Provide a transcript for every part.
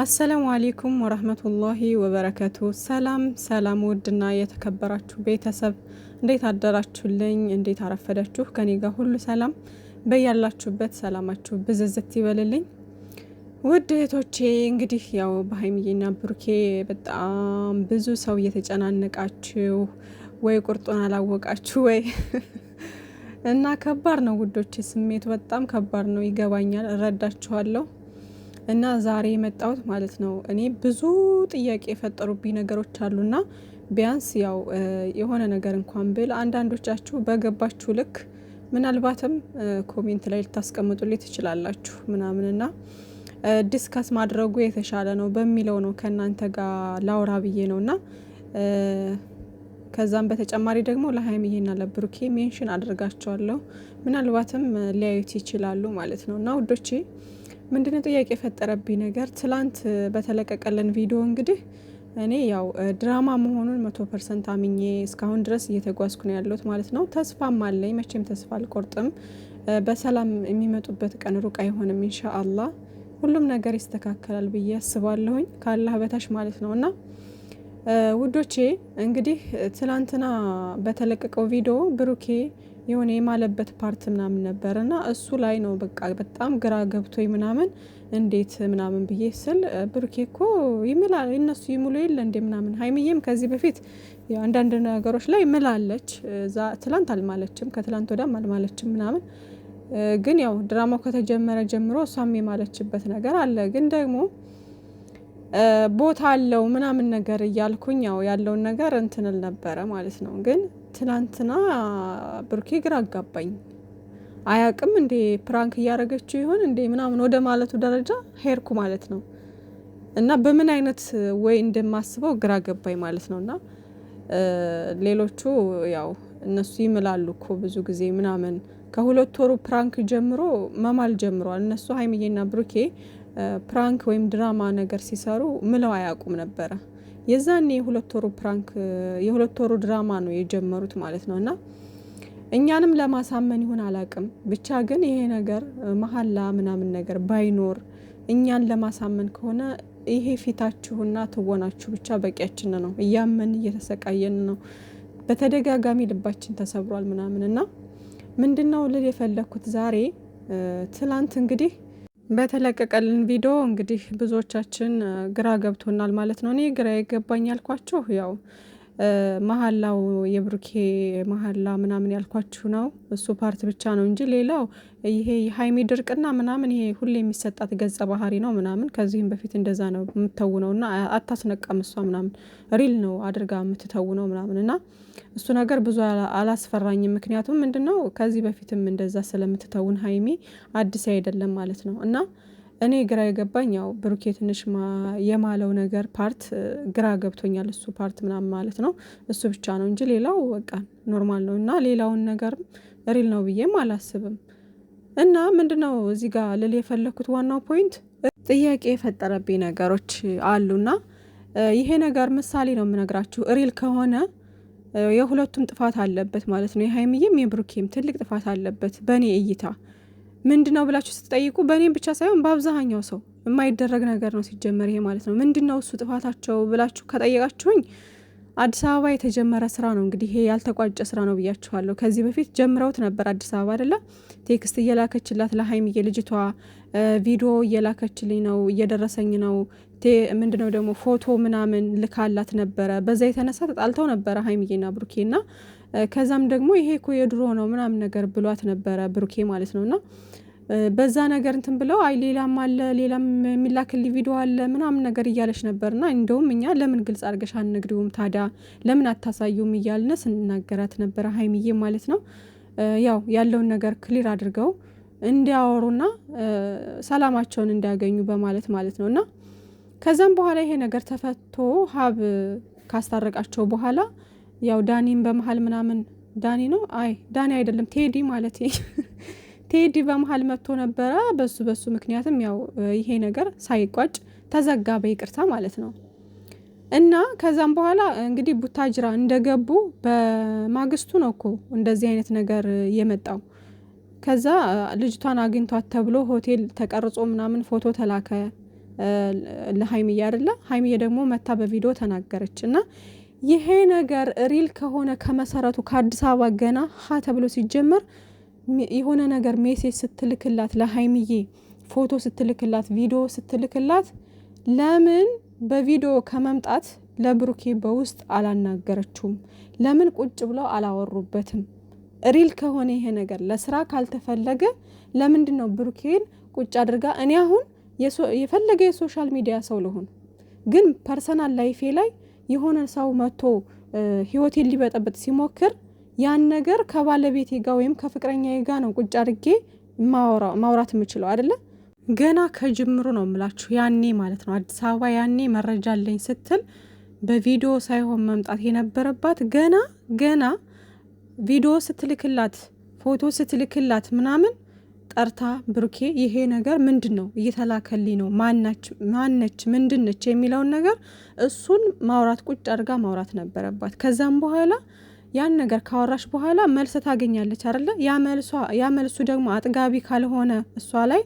አሰላሙ አሌይኩም ወረህመቱላሂ ወበረከቱ። ሰላም ሰላም፣ ውድና የተከበራችሁ ቤተሰብ እንዴት አደራችሁልኝ? እንዴት አረፈዳችሁ? ከኔ ጋር ሁሉ ሰላም፣ በያላችሁበት ሰላማችሁ ብዝዝት ይበልልኝ። ውድ እህቶቼ እንግዲህ ያው በሀይሚዬና ብሩኬ በጣም ብዙ ሰው እየተጨናነቃችሁ ወይ ቁርጡን አላወቃችሁ ወይ እና ከባድ ነው ውዶቼ፣ ስሜቱ በጣም ከባድ ነው። ይገባኛል፣ እረዳችኋለሁ። እና ዛሬ የመጣሁት ማለት ነው እኔ ብዙ ጥያቄ የፈጠሩብኝ ነገሮች አሉና ቢያንስ ያው የሆነ ነገር እንኳን ብል አንዳንዶቻችሁ በገባችሁ ልክ ምናልባትም ኮሜንት ላይ ልታስቀምጡልኝ ትችላላችሁ ምናምንና ዲስከስ ማድረጉ የተሻለ ነው በሚለው ነው ከእናንተ ጋር ላውራ ብዬ ነውና ከዛም በተጨማሪ ደግሞ ለሀይሚዬና ለብሩኬ ሜንሽን አድርጋቸዋለሁ። ምናልባትም ሊያዩት ይችላሉ ማለት ነው። እና ውዶቼ ምንድነው ጥያቄ የፈጠረብኝ ነገር ትላንት በተለቀቀለን ቪዲዮ እንግዲህ እኔ ያው ድራማ መሆኑን 100% አምኜ እስካሁን ድረስ እየተጓዝኩ ነው ያለሁት ማለት ነው። ተስፋም አለኝ፣ መቼም ተስፋ አልቆርጥም። በሰላም የሚመጡበት ቀን ሩቅ አይሆንም ኢንሻአላህ። ሁሉም ነገር ይስተካከላል ብዬ አስባለሁኝ ካላህ በታች ማለት ነው። እና ውዶቼ እንግዲህ ትላንትና በተለቀቀው ቪዲዮ ብሩኬ የሆነ የማለበት ፓርት ምናምን ነበር እና እሱ ላይ ነው በቃ በጣም ግራ ገብቶኝ ምናምን እንዴት ምናምን ብዬ ስል ብሩኬ እኮ ይምላል፣ እነሱ ይሙሉ የለ እንዴ ምናምን። ሀይሚዬም ከዚህ በፊት አንዳንድ ነገሮች ላይ ምላለች። ትላንት አልማለችም፣ ከትላንት ወዳም አልማለችም ምናምን። ግን ያው ድራማው ከተጀመረ ጀምሮ እሷም የማለችበት ነገር አለ። ግን ደግሞ ቦታ አለው ምናምን ነገር እያልኩኝ ያው ያለውን ነገር እንትንል ነበረ ማለት ነው። ግን ትላንትና ብሩኬ ግራ አጋባኝ። አያቅም እንዴ ፕራንክ እያደረገችው ይሆን እንዴ ምናምን ወደ ማለቱ ደረጃ ሄርኩ ማለት ነው። እና በምን አይነት ወይ እንደማስበው ግራ ገባኝ ማለት ነው። እና ሌሎቹ ያው እነሱ ይምላሉ እኮ ብዙ ጊዜ ምናምን ከሁለት ወሩ ፕራንክ ጀምሮ መማል ጀምሯል። እነሱ ሀይሚዬና ብሩኬ ፕራንክ ወይም ድራማ ነገር ሲሰሩ ምለው አያውቁም ነበረ። የዛኔ የሁለት ወሩ ፕራንክ የሁለት ወሩ ድራማ ነው የጀመሩት ማለት ነው። እና እኛንም ለማሳመን ይሆን አላቅም፣ ብቻ ግን ይሄ ነገር መሀላ ምናምን ነገር ባይኖር እኛን ለማሳመን ከሆነ ይሄ ፊታችሁና ትወናችሁ ብቻ በቂያችን ነው። እያመን እየተሰቃየን ነው። በተደጋጋሚ ልባችን ተሰብሯል ምናምን። እና ምንድነው ልል የፈለኩት ዛሬ ትላንት እንግዲህ በተለቀቀልን ቪዲዮ እንግዲህ ብዙዎቻችን ግራ ገብቶናል ማለት ነው። እኔ ግራ የገባኝ ያልኳችሁ ያው መሀላው የብሩኬ መሀላ ምናምን ያልኳችሁ ነው። እሱ ፓርት ብቻ ነው እንጂ ሌላው ይሄ የሀይሚ ድርቅና ምናምን ይሄ ሁሌ የሚሰጣት ገጸ ባህሪ ነው ምናምን። ከዚህም በፊት እንደዛ ነው የምትተውነው እና አታስነቃም እሷ ምናምን ሪል ነው አድርጋ የምትተውነው ምናምን። እና እሱ ነገር ብዙ አላስፈራኝም። ምክንያቱም ምንድነው ከዚህ በፊትም እንደዛ ስለምትተውን ሀይሚ አዲስ አይደለም ማለት ነው። እና እኔ ግራ የገባኝ ያው ብሩኬ ትንሽ የማለው ነገር ፓርት ግራ ገብቶኛል። እሱ ፓርት ምናምን ማለት ነው እሱ ብቻ ነው እንጂ ሌላው በቃ ኖርማል ነው። እና ሌላውን ነገርም ሪል ነው ብዬም አላስብም። እና ምንድነው እዚህ ጋር ልል የፈለኩት ዋናው ፖይንት ጥያቄ የፈጠረብኝ ነገሮች አሉና ይሄ ነገር ምሳሌ ነው የምነግራችሁ። ሪል ከሆነ የሁለቱም ጥፋት አለበት ማለት ነው። የሀይሚዬም የብሩኬም ትልቅ ጥፋት አለበት በእኔ እይታ። ምንድነው ብላችሁ ስትጠይቁ በእኔም ብቻ ሳይሆን በአብዛኛው ሰው የማይደረግ ነገር ነው ሲጀመር ይሄ ማለት ነው። ምንድነው እሱ ጥፋታቸው ብላችሁ ከጠየቃችሁኝ አዲስ አበባ የተጀመረ ስራ ነው እንግዲህ ይሄ ያልተቋጨ ስራ ነው ብያችኋለሁ። ከዚህ በፊት ጀምረውት ነበር አዲስ አበባ አይደለ? ቴክስት እየላከችላት ለሀይሚዬ ልጅቷ ቪዲዮ እየላከችልኝ ነው፣ እየደረሰኝ ነው። ምንድነው ደግሞ ፎቶ ምናምን ልካላት ነበረ። በዛ የተነሳ ተጣልተው ነበረ ሀይሚዬና ብሩኬና ከዛም ደግሞ ይሄ እኮ የድሮ ነው ምናምን ነገር ብሏት ነበረ ብሩኬ ማለት ነውና በዛ ነገር እንትን ብለው አይ ሌላም አለ ሌላም የሚላክልኝ ቪዲዮ አለ ምናምን ነገር እያለች ነበርና እንደውም እኛ ለምን ግልጽ አድርገሽ አንግዲውም ታዲያ ለምን አታሳዩም እያልን ስንናገራት ነበረ ሀይሚዬ ማለት ነው። ያው ያለውን ነገር ክሊር አድርገው እንዲያወሩና ሰላማቸውን እንዲያገኙ በማለት ማለት ነውና ከዛም በኋላ ይሄ ነገር ተፈቶ ሀብ ካስታረቃቸው በኋላ ያው ዳኒም በመሃል ምናምን ዳኒ ነው አይ ዳኒ አይደለም ቴዲ ማለት ቴዲ በመሃል መጥቶ ነበረ። በሱ ምክንያትም ያው ይሄ ነገር ሳይቋጭ ተዘጋ በይቅርታ ማለት ነው። እና ከዛም በኋላ እንግዲህ ቡታጅራ እንደገቡ በማግስቱ ነው እኮ እንደዚህ አይነት ነገር የመጣው። ከዛ ልጅቷን አግኝቷት ተብሎ ሆቴል ተቀርጾ ምናምን ፎቶ ተላከ። ለሃይሚዬ አይደለ? ሃይሚዬ ደግሞ መታ በቪዲዮ ተናገረች እና ይሄ ነገር ሪል ከሆነ ከመሰረቱ ከአዲስ አበባ ገና ሀ ተብሎ ሲጀመር የሆነ ነገር ሜሴጅ ስትልክላት ለሃይሚዬ ፎቶ ስትልክላት ቪዲዮ ስትልክላት ለምን በቪዲዮ ከመምጣት ለብሩኬ በውስጥ አላናገረችውም? ለምን ቁጭ ብለው አላወሩበትም? ሪል ከሆነ ይሄ ነገር ለስራ ካልተፈለገ ለምንድን ነው ብሩኬን ቁጭ አድርጋ እኔ አሁን የፈለገ የሶሻል ሚዲያ ሰው ልሆን ግን ፐርሰናል ላይፌ ላይ የሆነ ሰው መጥቶ ህይወቴን ሊበጠብጥ ሲሞክር ያን ነገር ከባለቤቴ ጋር ወይም ከፍቅረኛዬ ጋር ነው ቁጭ አድርጌ ማውራት የምችለው አይደለ? ገና ከጅምሩ ነው የምላችሁ። ያኔ ማለት ነው አዲስ አበባ ያኔ መረጃ አለኝ ስትል በቪዲዮ ሳይሆን መምጣት የነበረባት ገና ቪዲዮ ስትልክላት ፎቶ ስትልክላት ምናምን ጠርታ ብሩኬ ይሄ ነገር ምንድን ነው እየተላከልኝ ነው ማነች ምንድነች የሚለውን ነገር እሱን ማውራት ቁጭ አድርጋ ማውራት ነበረባት። ከዛም በኋላ ያን ነገር ካወራሽ በኋላ መልስ ታገኛለች አይደለ? ያ መልሱ ደግሞ አጥጋቢ ካልሆነ እሷ ላይ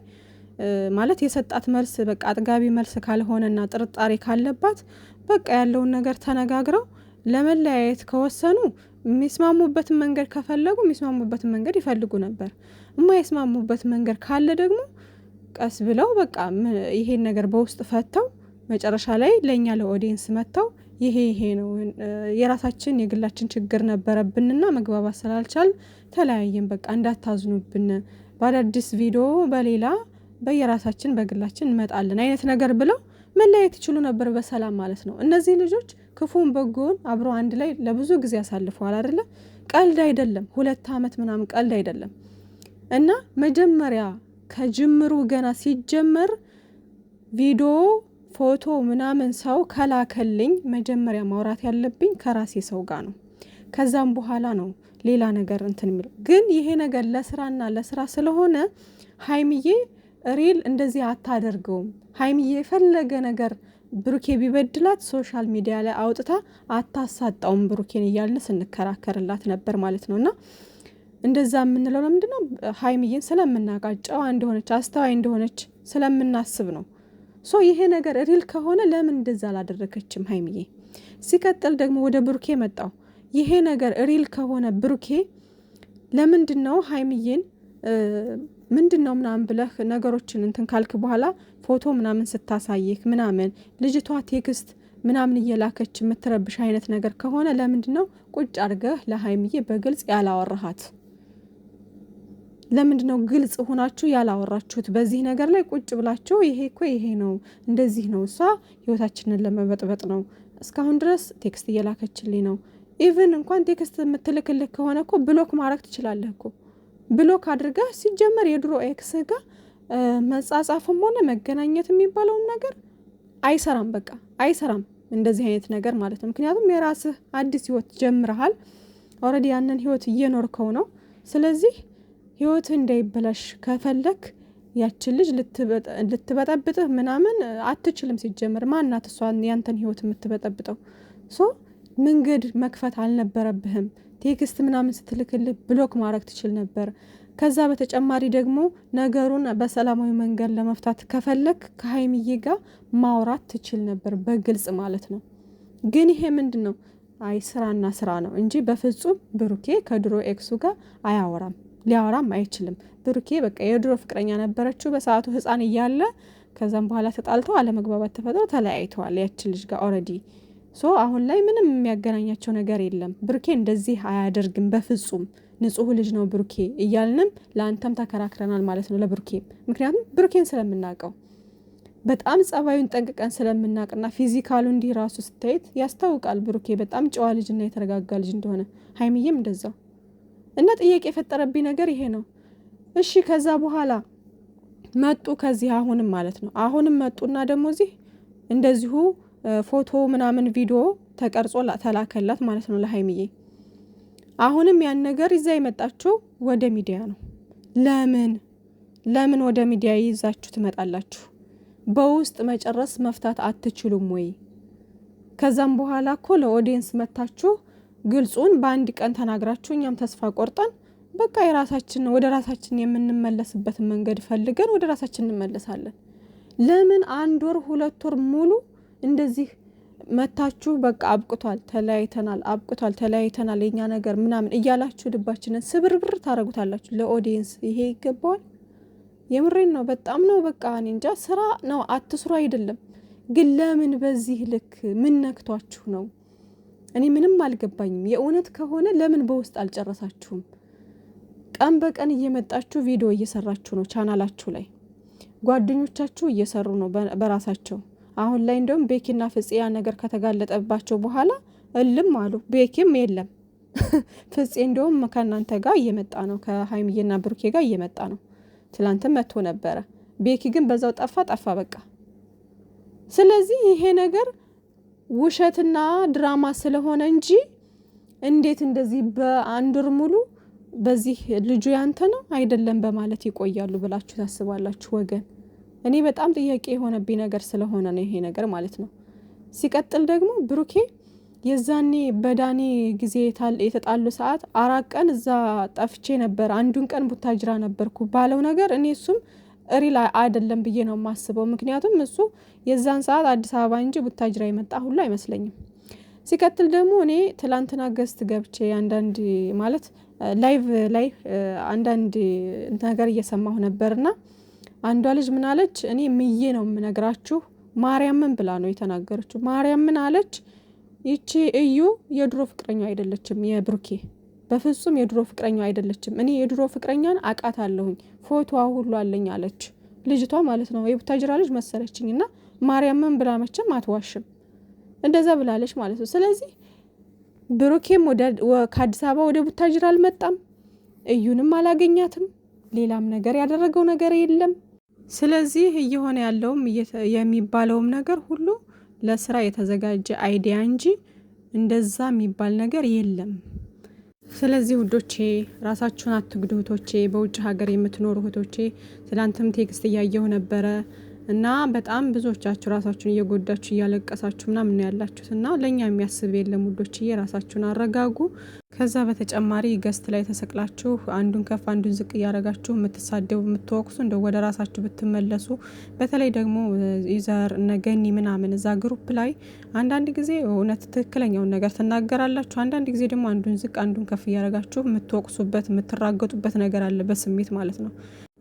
ማለት የሰጣት መልስ በቃ አጥጋቢ መልስ ካልሆነና ጥርጣሬ ካለባት በቃ ያለውን ነገር ተነጋግረው ለመለያየት ከወሰኑ የሚስማሙበትን መንገድ ከፈለጉ የሚስማሙበትን መንገድ ይፈልጉ ነበር። የማይስማሙበት መንገድ ካለ ደግሞ ቀስ ብለው በቃ ይሄን ነገር በውስጥ ፈተው መጨረሻ ላይ ለእኛ ለኦዲየንስ መጥተው ይሄ ነው የራሳችን የግላችን ችግር ነበረብንና መግባባት ስላልቻል ተለያየን፣ በቃ እንዳታዝኑብን፣ በአዳዲስ ቪዲዮ በሌላ በየራሳችን በግላችን እንመጣለን አይነት ነገር ብለው መለያየት ይችሉ ነበር በሰላም ማለት ነው። እነዚህ ልጆች ክፉን በጎን አብሮ አንድ ላይ ለብዙ ጊዜ ያሳልፈዋል አይደለ? ቀልድ አይደለም። 2 ዓመት ምናምን ቀልድ አይደለም። እና መጀመሪያ ከጅምሩ ገና ሲጀመር ቪዲዮ ፎቶ ምናምን ሰው ከላከልኝ መጀመሪያ ማውራት ያለብኝ ከራሴ ሰው ጋር ነው። ከዛም በኋላ ነው ሌላ ነገር እንትን የሚለው። ግን ይሄ ነገር ለስራና ለስራ ስለሆነ ሃይሚዬ ሪል እንደዚህ አታደርገውም። ሃይሚዬ የፈለገ ነገር ብሩኬ ቢበድላት ሶሻል ሚዲያ ላይ አውጥታ አታሳጣውም ብሩኬን እያልን ስንከራከርላት ነበር ማለት ነው። እና እንደዛ የምንለው ለምንድን ነው? ሃይሚዬን ስለምናውቃት ጨዋ እንደሆነች አስተዋይ እንደሆነች ስለምናስብ ነው። ይሄ ነገር ሪል ከሆነ ለምን እንደዛ አላደረገችም ሃይሚዬ? ሲቀጥል ደግሞ ወደ ብሩኬ መጣው። ይሄ ነገር ሪል ከሆነ ብሩኬ ለምንድን ነው ሃይሚዬን ምንድን ነው ምናምን ብለህ ነገሮችን እንትን ካልክ በኋላ ፎቶ ምናምን ስታሳይክ ምናምን ልጅቷ ቴክስት ምናምን እየላከች የምትረብሽ አይነት ነገር ከሆነ ለምንድን ነው ቁጭ አድርገህ ለሃይሚዬ በግልጽ ያላወራሃት? ለምንድን ነው ግልጽ ሆናችሁ ያላወራችሁት? በዚህ ነገር ላይ ቁጭ ብላችሁ ይሄ እኮ ይሄ ነው እንደዚህ ነው እሷ ህይወታችንን ለመበጥበጥ ነው እስካሁን ድረስ ቴክስት እየላከችልኝ ነው። ኢቭን እንኳን ቴክስት የምትልክልህ ከሆነ እኮ ብሎክ ማድረግ ትችላለህ እኮ። ብሎክ አድርገህ ሲጀመር የድሮ ኤክስ ጋር መጻጻፍም ሆነ መገናኘት የሚባለውን ነገር አይሰራም። በቃ አይሰራም እንደዚህ አይነት ነገር ማለት ነው። ምክንያቱም የራስህ አዲስ ህይወት ጀምረሃል። ኦልሬዲ ያንን ህይወት እየኖርከው ነው። ስለዚህ ህይወት እንዳይበላሽ ከፈለክ ያችን ልጅ ልትበጠብጥህ ምናምን አትችልም። ሲጀመር ማናት እሷን ያንተን ህይወት የምትበጠብጠው? መንገድ መክፈት አልነበረብህም። ቴክስት ምናምን ስትልክልህ ብሎክ ማድረግ ትችል ነበር። ከዛ በተጨማሪ ደግሞ ነገሩን በሰላማዊ መንገድ ለመፍታት ከፈለክ ከሃይሚዬ ጋር ማውራት ትችል ነበር በግልጽ ማለት ነው። ግን ይሄ ምንድን ነው? አይ ስራና ስራ ነው እንጂ በፍጹም ብሩኬ ከድሮ ኤክሱ ጋር አያወራም፣ ሊያወራም አይችልም። ብሩኬ በቃ የድሮ ፍቅረኛ ነበረችው በሰዓቱ ህፃን እያለ። ከዛም በኋላ ተጣልተው አለመግባባት ተፈጥሮ ተለያይተዋል ያችን ልጅ ጋር ኦልሬዲ። አሁን ላይ ምንም የሚያገናኛቸው ነገር የለም። ብሩኬ እንደዚህ አያደርግም በፍጹም። ንጹህ ልጅ ነው ብሩኬ እያልንም ለአንተም ተከራክረናል ማለት ነው ለብሩኬ። ምክንያቱም ብሩኬን ስለምናውቀው በጣም ጸባዩን ጠንቅቀን ስለምናውቅና ፊዚካሉ እንዲህ ራሱ ስታይት ያስታውቃል ብሩኬ በጣም ጨዋ ልጅና የተረጋጋ ልጅ እንደሆነ። ሃይሚዬም እንደዛው። እና ጥያቄ የፈጠረብኝ ነገር ይሄ ነው። እሺ ከዛ በኋላ መጡ ከዚህ አሁንም ማለት ነው አሁንም መጡና ደግሞ እዚህ እንደዚሁ ፎቶ ምናምን ቪዲዮ ተቀርጾ ተላከላት ማለት ነው ለሃይሚዬ። አሁንም ያን ነገር ይዛ የመጣችሁ ወደ ሚዲያ ነው። ለምን ወደ ሚዲያ ይዛችሁ ትመጣላችሁ? በውስጥ መጨረስ መፍታት አትችሉም ወይ? ከዛም በኋላ እኮ ለኦዲየንስ መታችሁ ግልጹን በአንድ ቀን ተናግራችሁ እኛም ተስፋ ቆርጠን በቃ ወደ ራሳችን የምንመለስበትን መንገድ ፈልገን ወደ ራሳችን እንመለሳለን። ለምን 1 ወር 2 ወር ሙሉ እንደዚህ መታችሁ በቃ አብቅቷል፣ ተለያይተናል፣ አብቅቷል፣ ተለያይተናል የኛ ነገር ምናምን እያላችሁ ልባችንን ስብርብር ታረጉታላችሁ ለኦዲየንስ። ይሄ ይገባዋል? የምሬን ነው። በጣም ነው በቃ እኔ እንጃ። ስራ ነው አትስሩ አይደለም፣ ግን ለምን በዚህ ልክ ምን ነክቷችሁ ነው? እኔ ምንም አልገባኝም። የእውነት ከሆነ ለምን በውስጥ አልጨረሳችሁም? ቀን በቀን እየመጣችሁ ቪዲዮ እየሰራችሁ ነው ቻናላችሁ ላይ፣ ጓደኞቻችሁ እየሰሩ ነው በራሳቸው። አሁን ላይ እንደውም ቤኪና ፍጽያ ነገር ከተጋለጠባቸው በኋላ እልም አሉ። ቤኪም የለም ፍጽ እንደውም ከእናንተ ጋር እየመጣ ነው፣ ከሀይሚዬና ብሩኬ ጋር እየመጣ ነው። ትላንትም መጥቶ ነበረ። ቤኪ ግን በዛው ጠፋ በቃ። ስለዚህ ይሄ ነገር ውሸትና ድራማ ስለሆነ እንጂ እንዴት እንደዚህ በ1 ወር ሙሉ በዚህ ልጁ ያንተ ነው አይደለም በማለት ይቆያሉ ብላችሁ ታስባላችሁ ወገን? እኔ በጣም ጥያቄ የሆነብኝ ነገር ስለሆነ ነው ይሄ ነገር ማለት ነው። ሲቀጥል ደግሞ ብሩኬ የዛኔ በዳኒ ጊዜ የተጣሉ ሰዓት 4 ቀን እዛ ጠፍቼ ነበር፣ 1 ቀን ቡታጅራ ነበርኩ ባለው ነገር እኔ እሱም ሪል አይደለም ብዬ ነው የማስበው። ምክንያቱም እሱ የዛን ሰዓት አዲስ አበባ እንጂ ቡታጅራ የመጣ ሁሉ አይመስለኝም። ሲቀጥል ደግሞ እኔ ትላንትና ገስት ገብቼ አንዳንድ ማለት ላይቭ ላይ አንዳንድ ነገር እየሰማሁ ነበርና አንዷ ልጅ ምን አለች? እኔ ምዬ ነው የምነግራችሁ፣ ማርያምን ብላ ነው የተናገረችው። ማርያምን አለች፣ ይቺ እዩ የድሮ ፍቅረኛው አይደለችም የብሩኬ፣ በፍጹም የድሮ ፍቅረኛው አይደለችም። እኔ የድሮ ፍቅረኛን አውቃታለሁኝ፣ ፎቶዋ ሁሉ አለኝ አለች ልጅቷ ማለት ነው። የቡታጅራ ልጅ መሰለችኝ እና ማርያምን ብላ መቼም አትዋሽም፣ እንደዛ ብላለች ማለት ነው። ስለዚህ ብሩኬም ከአዲስ አበባ ወደ ቡታጅራ አልመጣም፣ እዩንም አላገኛትም፣ ሌላም ነገር ያደረገው ነገር የለም። ስለዚህ እየሆነ ያለውም የሚባለውም ነገር ሁሉ ለስራ የተዘጋጀ አይዲያ እንጂ እንደዛ የሚባል ነገር የለም። ስለዚህ ውዶቼ ራሳችሁን አትግዱ እህቶቼ፣ በውጭ ሀገር የምትኖሩ እህቶቼ። ትላንትም ቴክስት እያየሁ ነበረ እና በጣም ብዙዎቻችሁ ራሳችሁን እየጎዳችሁ እያለቀሳችሁ ምናምን ያላችሁት እና ለእኛ የሚያስብ የለም ውዶችዬ፣ ራሳችሁን አረጋጉ። ከዛ በተጨማሪ ገስት ላይ ተሰቅላችሁ አንዱን ከፍ አንዱን ዝቅ እያረጋችሁ የምትሳደቡ የምትወቅሱ እንደ ወደ ራሳችሁ ብትመለሱ። በተለይ ደግሞ ዩዘር ነገኒ ምናምን እዛ ግሩፕ ላይ አንዳንድ ጊዜ እውነት ትክክለኛውን ነገር ትናገራላችሁ፣ አንዳንድ ጊዜ ደግሞ አንዱን ዝቅ አንዱን ከፍ እያረጋችሁ የምትወቅሱበት የምትራገጡበት ነገር አለ በስሜት ማለት ነው።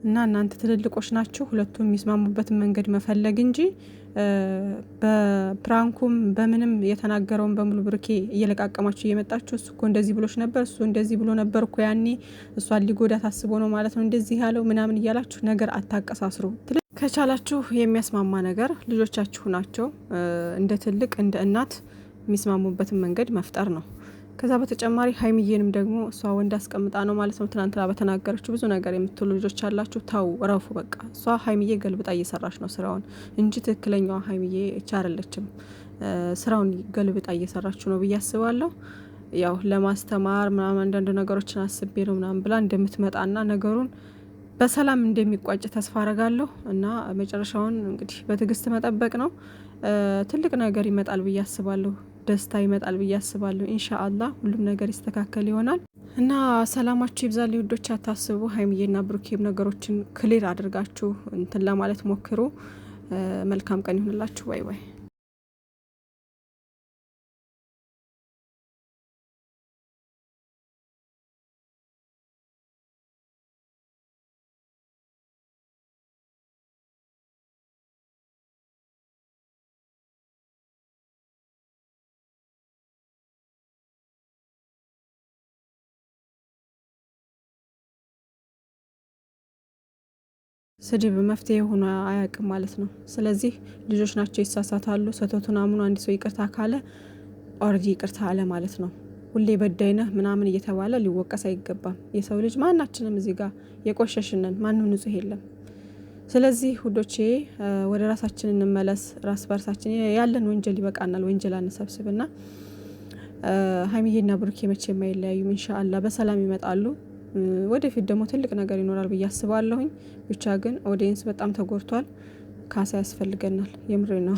እና እናንተ ትልልቆች ናችሁ፣ ሁለቱም የሚስማሙበትን መንገድ መፈለግ እንጂ በፕራንኩም በምንም የተናገረውን በሙሉ ብሩኬ እየለቃቀማችሁ እየመጣችሁ እሱ እኮ እንደዚህ ብሎች ነበር፣ እሱ እንደዚህ ብሎ ነበር እኮ ያኔ እሷን ሊጎዳ ታስቦ ነው ማለት ነው እንደዚህ ያለው ምናምን እያላችሁ ነገር አታቀሳስሩ። ከቻላችሁ የሚያስማማ ነገር ልጆቻችሁ ናቸው፣ እንደ ትልቅ እንደ እናት የሚስማሙበትን መንገድ መፍጠር ነው። ከዛ በተጨማሪ ሀይሚዬንም ደግሞ እሷ ወንድ አስቀምጣ ነው ማለት ነው ትናንትና በተናገረችው ብዙ ነገር የምትሉ ልጆች አላችሁ። ታው ረፉ በቃ። እሷ ሀይሚዬ ገልብጣ እየሰራች ነው ስራውን እንጂ ትክክለኛዋ ሀይሚዬ አይደለችም። ስራውን ገልብጣ እየሰራችሁ ነው ብዬ አስባለሁ። ያው ለማስተማር ምናምን አንዳንድ ነገሮችን አስቤ ነው ምናምን ብላ እንደምትመጣና ነገሩን በሰላም እንደሚቋጭ ተስፋ አረጋለሁ እና መጨረሻውን እንግዲህ በትዕግስት መጠበቅ ነው። ትልቅ ነገር ይመጣል ብዬ አስባለሁ። ደስታ ይመጣል ብዬ አስባለሁ። ኢንሻአላህ ሁሉም ነገር ይስተካከል ይሆናል እና ሰላማችሁ ይብዛል ውዶች። አታስቡ። ሀይሚዬና ብሩኬም ነገሮችን ክሊር አድርጋችሁ እንትን ለማለት ሞክሩ። መልካም ቀን ይሁንላችሁ። ባይ ባይ። ስድብ መፍትሄ ሆኖ አያውቅም ማለት ነው። ስለዚህ ልጆች ናቸው፣ ይሳሳታሉ። ስህተቱን አምኖ አንድ ሰው ይቅርታ ካለ ኦልሬዲ ይቅርታ አለ ማለት ነው። ሁሌ በዳይነህ ምናምን እየተባለ ሊወቀስ አይገባም። የሰው ልጅ ማናችንም እዚህ ጋር የቆሸሽነን፣ ማንም ንጹህ የለም። ስለዚህ ውዶቼ ወደ ራሳችን እንመለስ። ራስ በርሳችን ያለን ወንጀል ይበቃናል። ወንጀል አንሰብስብና ሀይሚዬና ብሩኬ መቼ የማይለያዩም። ኢንሻአላህ በሰላም ይመጣሉ። ወደፊት ደግሞ ትልቅ ነገር ይኖራል ብዬ አስባለሁኝ። ብቻ ግን ኦዲየንስ በጣም ተጎድቷል። ካሳ ያስፈልገናል። የምሬ ነው።